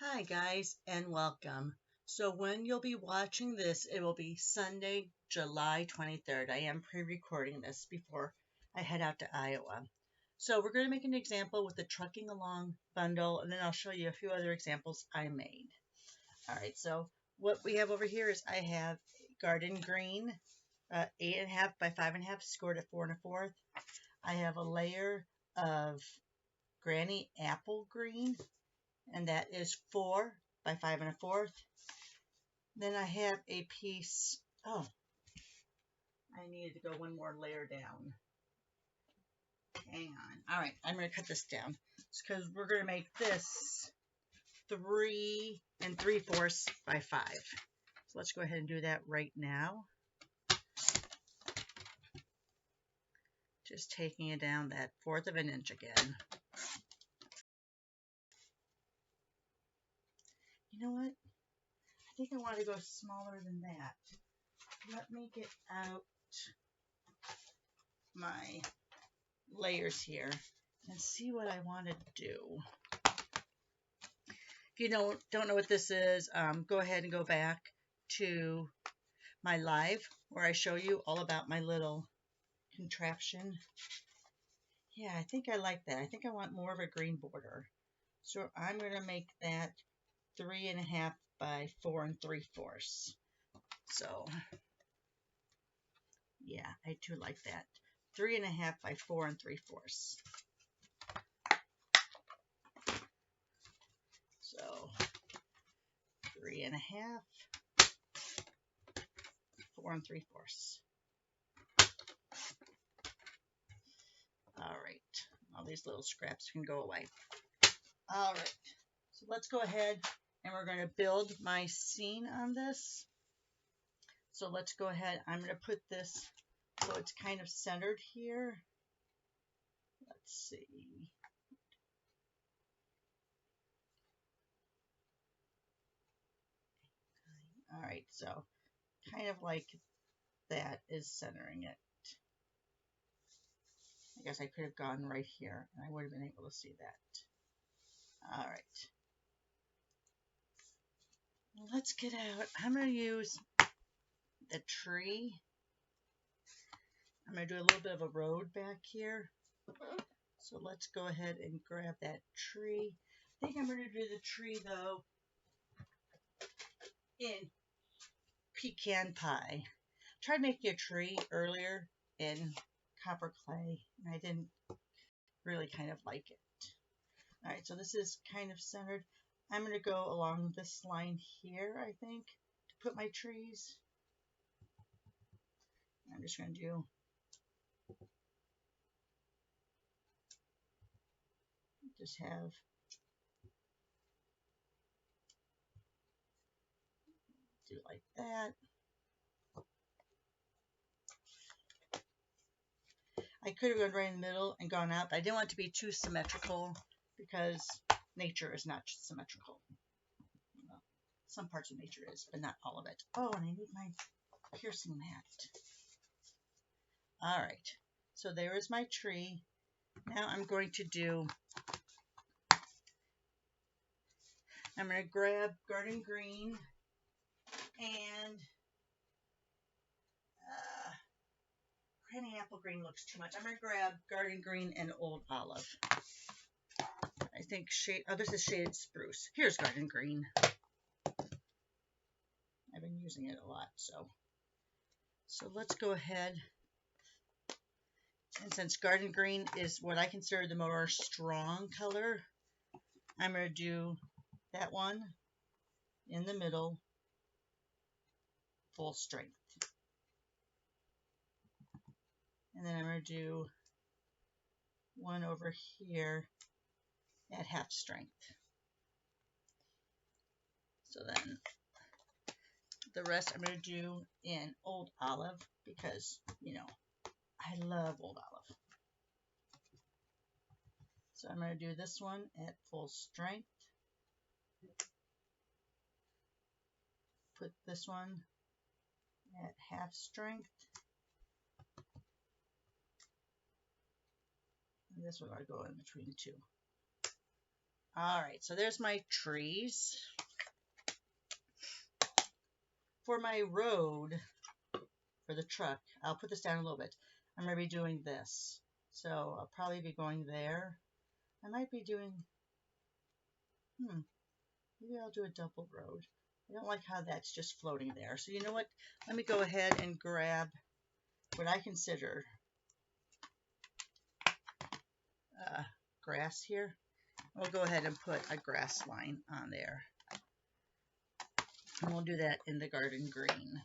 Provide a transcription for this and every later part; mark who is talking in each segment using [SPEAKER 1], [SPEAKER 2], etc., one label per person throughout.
[SPEAKER 1] Hi guys and welcome. So when you'll be watching this, it will be Sunday, July 23rd. I am pre-recording this before I head out to Iowa. So we're going to make an example with the Trucking Along bundle, and then I'll show you a few other examples I made. All right, so what we have over here is I have garden green, 8.5 by 5.5, scored at 4 1/4. I have a layer of granny apple green, and that is 4 by 5 1/4. Then I have a piece, oh, I needed to go one more layer down. Hang on. All right, I'm going to cut this down because we're going to make this 3 3/4 by 5. So let's go ahead and do that right now. Just taking it down that 1/4 of an inch again. You know what? I think I want to go smaller than that. Let me get out my layers here and see what I want to do. If you don't know what this is, go ahead and go back to my live where I show you all about my little contraption. Yeah, I think I like that. I think I want more of a green border. So I'm going to make that 3.5 by 4 3/4. So yeah, I do like that. 3.5 by 4 3/4. So 3.5, 4 3/4. All right, all these little scraps can go away. All right, so let's go ahead and we're going to build my scene on this. So let's go ahead. I'm going to put this so it's kind of centered here. Let's see. All right, so kind of like that is centering it. I guess I could have gone right here and I would have been able to see that. All right. Let's get out. I'm going to use the tree. I'm going to do a little bit of a road back here. So let's go ahead and grab that tree. I think I'm going to do the tree, though, in pecan pie. I tried making a tree earlier in copper clay, and I didn't really kind of like it. All right, so this is kind of centered. I'm going to go along this line here, I think, to put my trees. I'm just going to do like that. I could have gone right in the middle and gone out, but I didn't want it to be too symmetrical because nature is not symmetrical. Well, some parts of nature is, but not all of it. Oh, and I need my piercing mat. All right, so there is my tree. Now I'm going to grab garden green and granny apple green looks too much. I'm going to grab garden green and old olive. I think this is shaded spruce. Here's garden green. I've been using it a lot, so let's go ahead. And since garden green is what I consider the more strong color, I'm going to do that one in the middle, full strength. And then I'm going to do one over here at half strength. So then the rest I'm going to do in old olive because, you know, I love old olive. So I'm going to do this one at full strength. Put this one at half strength. And this one I go in between the two. All right, so there's my trees. For my road, for the truck, I'll put this down a little bit. I'm going to be doing this. So I'll probably be going there. I might be doing, maybe I'll do a double road. I don't like how that's just floating there. So you know what? Let me go ahead and grab what I consider grass here. We'll go ahead and put a grass line on there. And we'll do that in the garden green.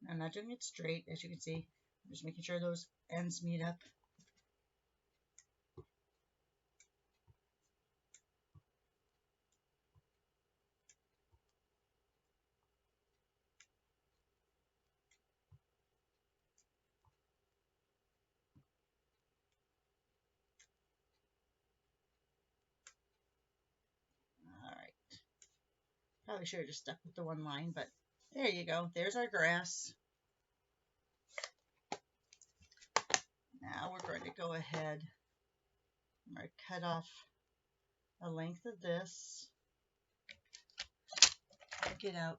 [SPEAKER 1] I'm not doing it straight, as you can see. I'm just making sure those ends meet up. All right. Probably should have just stuck with the one line, but there you go. There's our grass. Now we're going to go ahead. I'm going to cut off a length of this. Get out.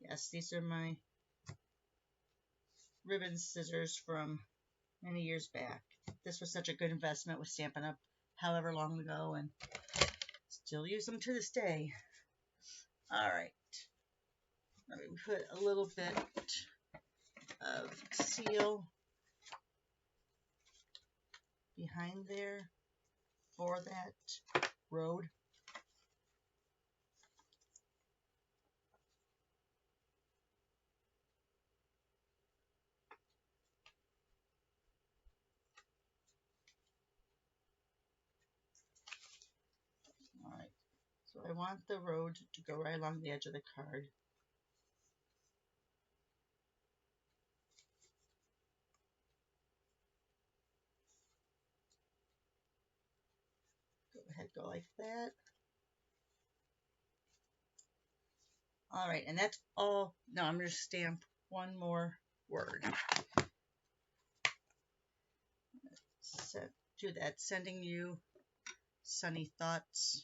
[SPEAKER 1] Yes, these are my ribbon scissors from many years back. This was such a good investment with Stampin' Up! However long ago, and still use them to this day. All right. Let me put a little bit of seal behind there for that road. All right. So I want the road to go right along the edge of the card. Go ahead, go like that. All right, and that's all. Now I'm going to stamp one more word. Do that, sending you sunny thoughts.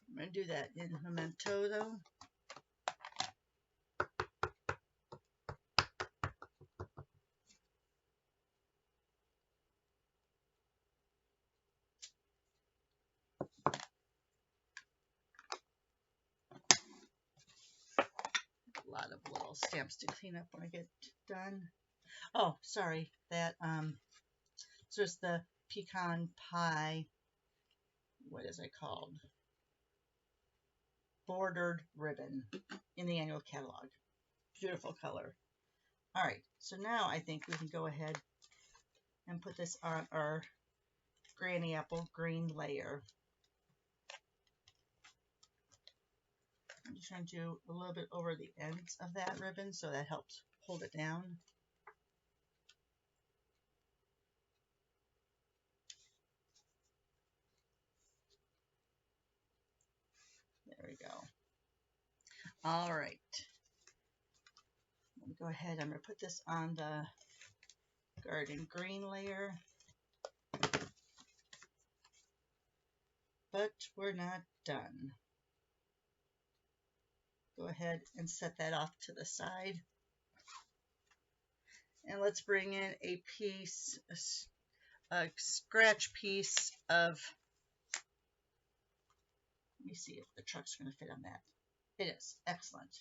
[SPEAKER 1] I'm going to do that in Memento, though. A lot of little stamps to clean up when I get done. Oh, sorry, that, so it's the pecan pie, what is it called? Bordered ribbon in the annual catalog. Beautiful color. All right, so now I think we can go ahead and put this on our granny apple green layer. I'm just trying to do a little bit over the ends of that ribbon so that helps hold it down. There we go. All right. Let me go ahead. I'm going to put this on the garden green layer. But we're not done. Go ahead and set that off to the side. And let's bring in a piece, a scratch piece of, let me see if the truck's going to fit on that. It is. Excellent.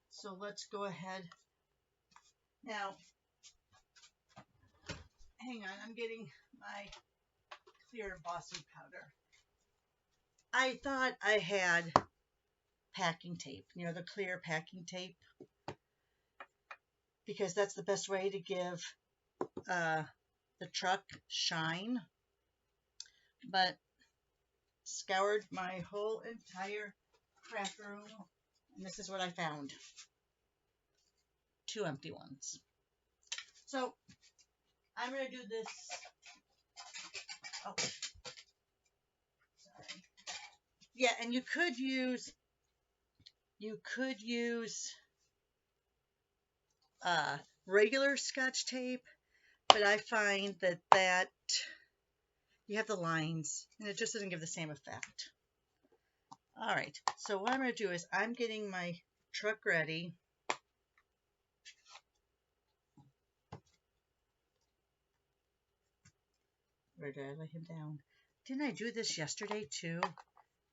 [SPEAKER 1] So let's go ahead. Now, hang on, I'm getting my clear embossing powder. I thought I had packing tape, you know, the clear packing tape, because that's the best way to give the truck shine. But scoured my whole entire craft room, and this is what I found. 2 empty ones. So I'm going to do this. Oh, sorry. Yeah, and you could use uh, regular Scotch tape, but I find that you have the lines and it just doesn't give the same effect. All right, so what I'm going to do is I'm getting my truck ready. Where did I lay him down? Didn't I do this yesterday too?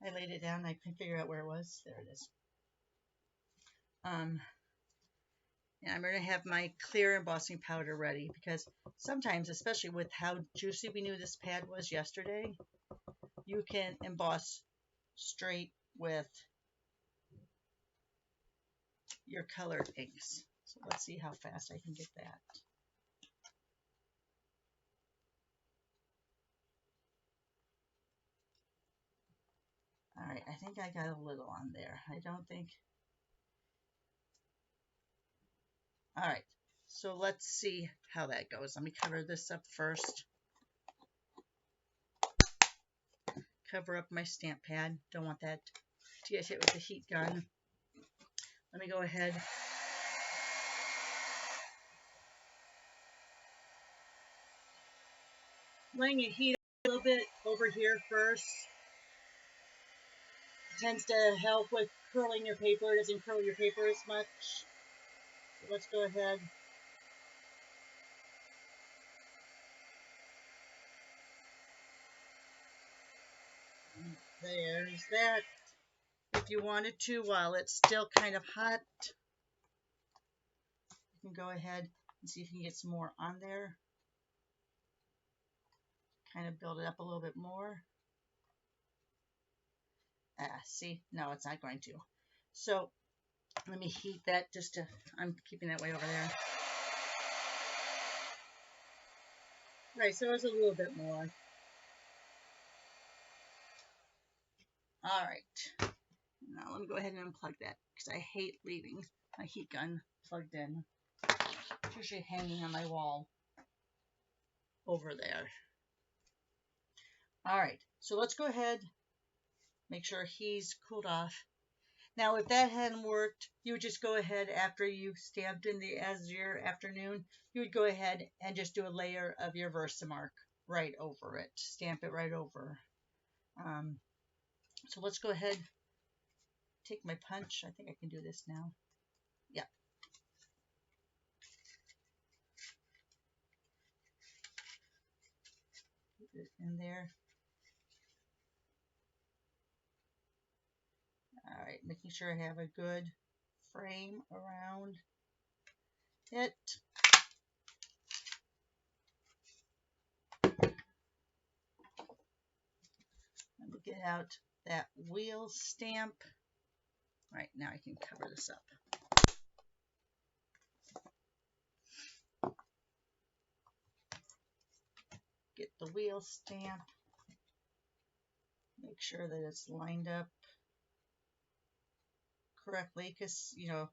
[SPEAKER 1] I laid it down and I couldn't figure out where it was. There it is. And I'm going to have my clear embossing powder ready because sometimes, especially with how juicy we knew this pad was yesterday, you can emboss straight with your colored inks. So let's see how fast I can get that. All right, I think I got a little on there. I don't think. All right, so let's see how that goes. Let me cover this up first. Cover up my stamp pad. Don't want that to get hit with the heat gun. Let me go ahead. Letting it heat a little bit over here first. Tends to help with curling your paper. It doesn't curl your paper as much. So let's go ahead. There's that. If you wanted to, while it's still kind of hot, you can go ahead and see if you can get some more on there. Kind of build it up a little bit more. See, no, it's not going to. So let me heat that just to, I'm keeping that way over there. Right, so it's a little bit more. All right. Now let me go ahead and unplug that because I hate leaving my heat gun plugged in. It's usually hanging on my wall over there. All right, so let's go ahead, make sure he's cooled off. Now, if that hadn't worked, you would just go ahead after you stamped in the Azure Afternoon, you would go ahead and just do a layer of your Versamark right over it. Stamp it right over. So let's go ahead, take my punch. I think I can do this now. Yeah. Keep it in there. All right, making sure I have a good frame around it. Let me get out that wheel stamp. All right, now I can cover this up. Get the wheel stamp. Make sure that it's lined up correctly because, you know,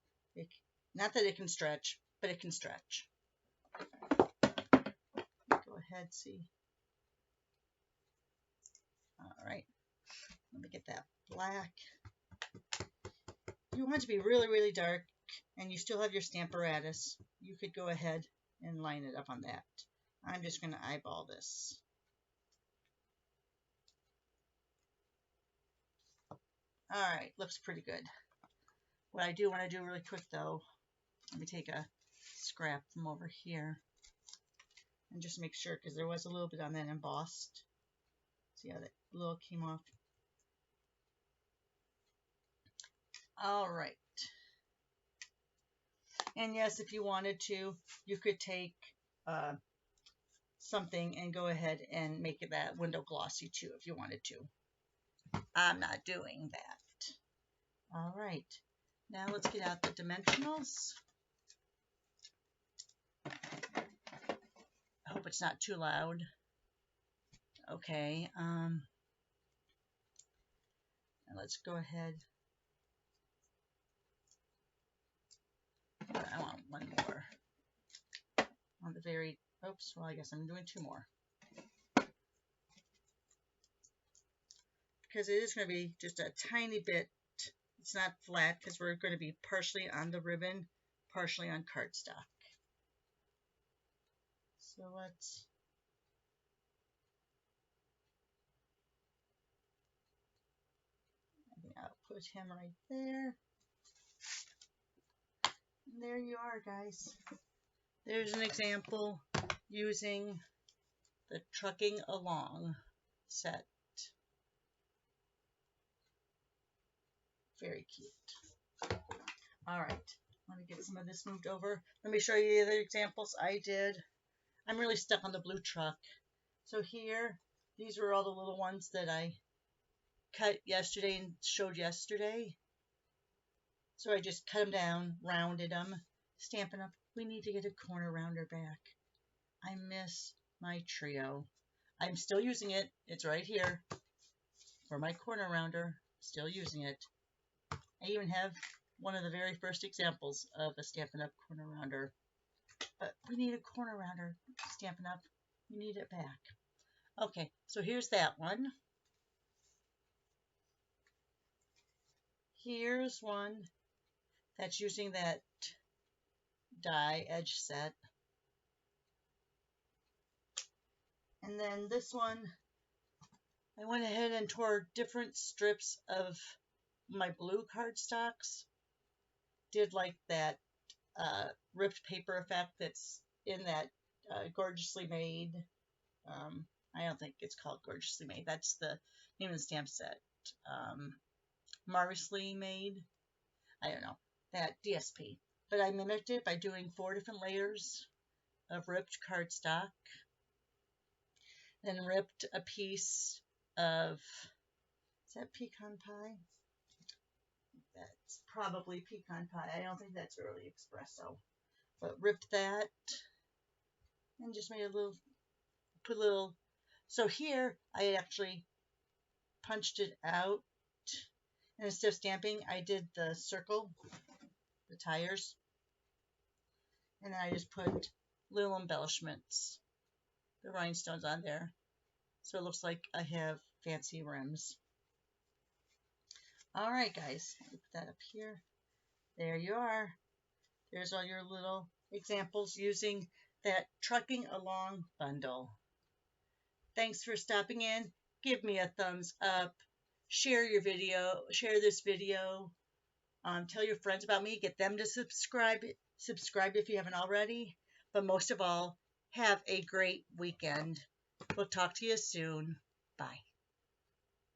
[SPEAKER 1] not that it can stretch, but it can stretch. Go ahead, see. All right, let me get that black. If you want it to be really, really dark and you still have your Stamparatus, you could go ahead and line it up on that. I'm just going to eyeball this. All right, looks pretty good. What I do want to do really quick though, let me take a scrap from over here and just make sure, because there was a little bit on that embossed. See how that little came off? All right. And yes, if you wanted to, you could take something and go ahead and make it that window glossy too if you wanted to. I'm not doing that. All right. Now let's get out the dimensionals. I hope it's not too loud. Okay. And let's go ahead. I want one more. On the very, oops, well, I guess I'm doing two more. because it is going to be just a tiny bit. It's not flat because we're going to be partially on the ribbon, partially on cardstock. So let's I'll put him right there. And there you are, guys. There's an example using the Trucking Along set. Very cute. All right, let me get some of this moved over. Let me show you the other examples I did. I'm really stuck on the blue truck. So here, these were all the little ones that I cut yesterday and showed yesterday. So I just cut them down, rounded them, stamping up. We need to get a corner rounder back. I miss my trio. I'm still using it. It's right here for my corner rounder. Still using it. I even have one of the very first examples of a Stampin' Up! Corner rounder. But we need a corner rounder. Stampin' Up! We need it back. Okay, so here's that one. Here's one that's using that die edge set. And then this one, I went ahead and tore different strips of my blue cardstocks. Did like that ripped paper effect that's in that Gorgeously Made. I don't think it's called Gorgeously Made. That's the name of the stamp set. Marvelously Made. I don't know. That DSP. But I mimicked it by doing 4 different layers of ripped cardstock. Then ripped a piece of, is that pecan pie? That's probably pecan pie. I don't think that's early espresso. But ripped that and just made a little, put a little, so here I actually punched it out. And instead of stamping, I did the circle, the tires. And then I just put little embellishments, the rhinestones on there. So it looks like I have fancy rims. All right, guys, put that up here. There you are. There's all your little examples using that Trucking Along bundle. Thanks for stopping in. Give me a thumbs up. Share your video. Share this video. Tell your friends about me. Get them to subscribe. Subscribe if you haven't already. But most of all, have a great weekend. We'll talk to you soon. Bye.